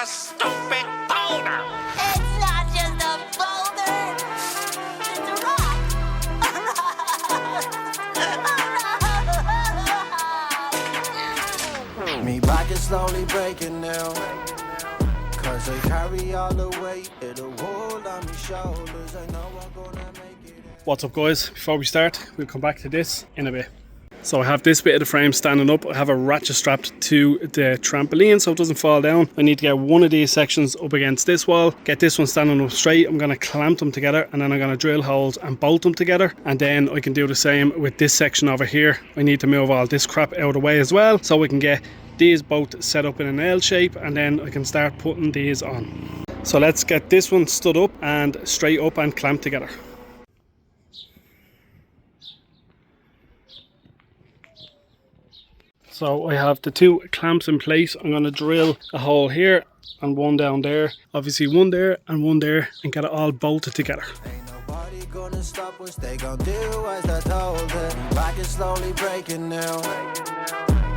a stupid boulder. It's not just a boulder. It's a rock. Me back is slowly breaking now. Cause I carry all the weight of the world on my shoulders. I know I'm gonna make it. What's up guys, before we start we'll come back to this in a bit. So I have this bit of the frame standing up. I have a ratchet strapped to the trampoline so it doesn't fall down. I need to get one of these sections up against this wall, get this one standing up straight. I'm going to clamp them together and then I'm going to drill holes and bolt them together, and then I can do the same with this section over here. I need to move all this crap out of the way as well so we can get these both set up in an L shape, and then I can start putting these on. So let's get this one stood up and straight up and clamped together. So I have the two clamps in place. I'm going to drill a hole here and one down there, obviously one there and one there, and get it all bolted together. Ain't nobody gonna stop us, they gon' do as I told them. Back is slowly breaking now.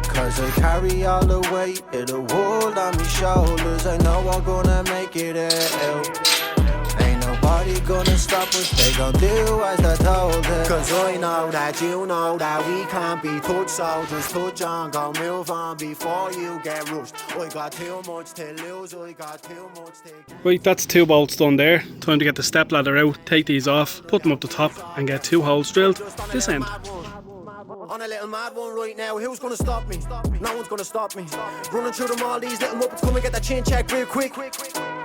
Cause I carry all the weight of the world on my shoulders. I know I'm gonna make it out. Ain't nobody gonna stop us, they gon' do as I told them. Cause I know that you know that we can't be touched, so just touch on, go move on before you get rushed. I got too much to lose, I got too much to... Right, that's two bolts done there. Time to get the step ladder out, take these off, put them up the top and get two holes drilled this end. On a little mad one right now, who's gonna stop me? No one's gonna stop me. Running through them all these little muppets, come and get that chin check real quick.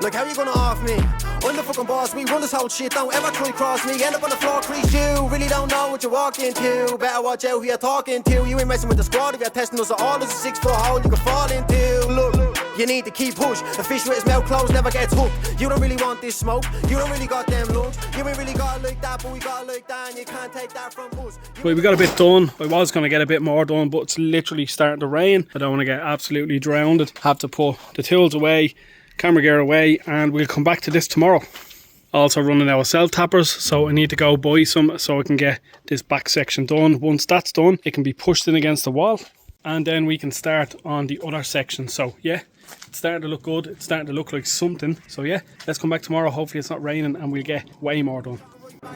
Like, how you gonna off me? I'm the fucking boss, we run this whole shit, don't ever try cross me. End up on the floor, crease you, really don't know what you're walking to. Better watch out who you're talking to. You ain't messing with the squad if you're testing us at all. There's a 6-foot hole you can fall into. Look, you need to keep push. A fish with his mouth closed never gets hooked. You don't really want this smoke, you don't really got them lungs. You ain't really got it like that, but we got it like that, and you can't take that from us. Right, we got a bit done. I was going to get a bit more done, but it's literally starting to rain. I don't want to get absolutely drowned. Have to put the tools away, camera gear away, and we'll come back to this tomorrow. Also running out of self-tappers, so I need to go buy some so I can get this back section done. Once that's done, it can be pushed in against the wall, and then we can start on the other section. So yeah, it's starting to look good, it's starting to look like something. So yeah, let's come back tomorrow. Hopefully it's not raining and we'll get way more done.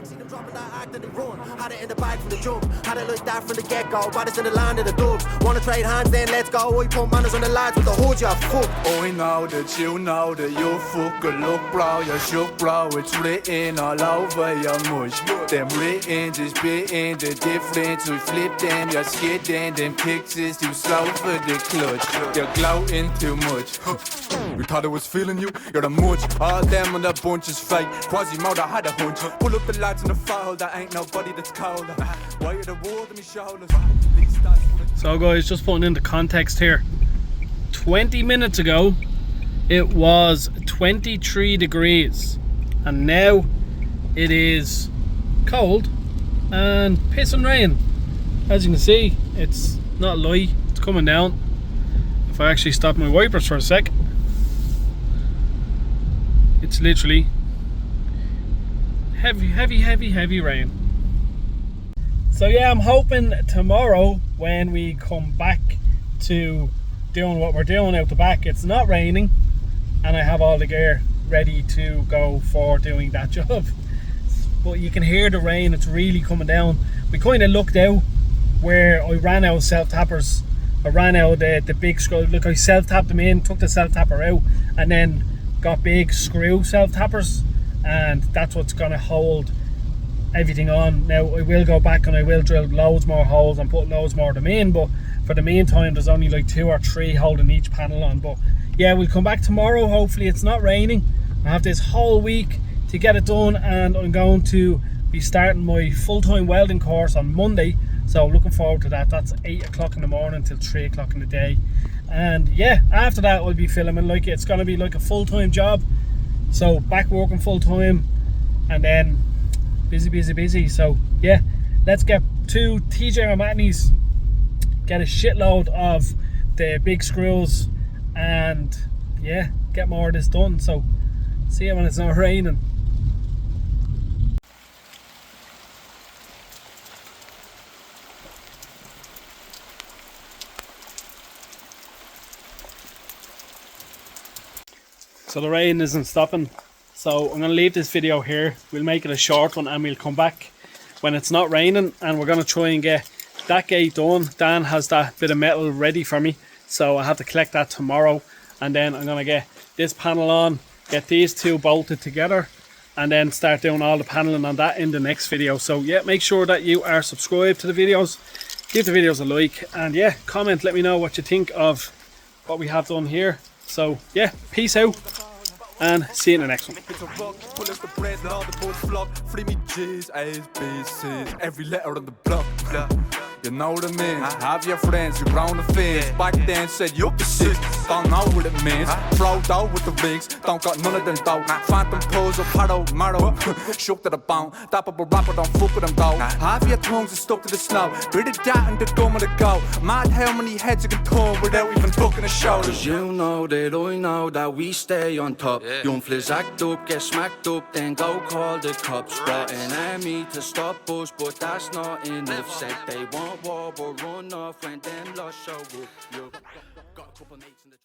See them dropping that act and they run. Had it in the bag from the jump. Had it like that from the get-go. Baddest in the land of the dubs. Wanna trade hands, then let's go. I pump manners on the lads with the hood, you're fucked. I know that you know that you fucking look bro. You shook bro, it's written all over your mush. Them written just bitten the difference. We flip them, you're skidding. Them pictures too slow for the clutch. You're gloating too much. We thought it was feeling you, you're the munch. All them on the bunch is fake. Quasimodo had a hunch. Pull up the lights in the file, there ain't nobody that's cold. Why are the world on my shoulders? So guys, just putting into context here, 20 minutes ago it was 23 degrees and now it is cold and pissing rain. As you can see, it's not a lie, it's coming down. If I actually stop my wipers for a sec, it's literally heavy rain. So yeah, I'm hoping tomorrow when we come back to doing what we're doing out the back, it's not raining and I have all the gear ready to go for doing that job. But you can hear the rain, it's really coming down. We kind of looked out where I ran out of self-tappers. I ran out of the big screw. Look, I self-tapped them in, took the self-tapper out, and then got big screw self-tappers, and that's what's going to hold everything on. Now I will go back and I will drill loads more holes and put loads more of them in, but for the meantime there's only like 2 or 3 holding each panel on. But yeah, we'll come back tomorrow. Hopefully it's not raining. I have this whole week to get it done, and I'm going to be starting my full-time welding course on Monday, so looking forward to that. That's 8 o'clock in the morning till 3 o'clock in the day, and yeah, after that I'll be filming. Like, it's going to be like a full-time job, so back working full-time and then busy. So yeah, let's get to TJ O'Mahony's, get a shitload of the big screws, and yeah, get more of this done. So see you when it's not raining. So the rain isn't stopping. So I'm going to leave this video here. We'll make it a short one and we'll come back when it's not raining, and we're going to try and get that gate done. Dan has that bit of metal ready for me, so I have to collect that tomorrow, and then I'm going to get this panel on, get these two bolted together, and then start doing all the paneling on that in the next video. So yeah, make sure that you are subscribed to the videos, give the videos a like, and yeah, comment, let me know what you think of what we have done here. So yeah, peace out and see you in the next one. Every letter on the block. You know what I mean? Have your friends, you round the fence. Back then said you're the shit. Don't know what it means. Proud out with the rings. Don't got none of them though. Phantom pose of Haro, Maro. Shook to the bone. Top up a rapper, don't fuck with them though. Have your tongues stuck to the snow. Bit of that and the dome of the go. Mad how many heads you can turn without even booking a show. Cause you know that I know that we stay on top. Young fliz act up, get smacked up, then go call the cops. Brought an army to stop us, but that's not enough. Said they want war, but run off when DEMLOT show up. Got a couple mates in the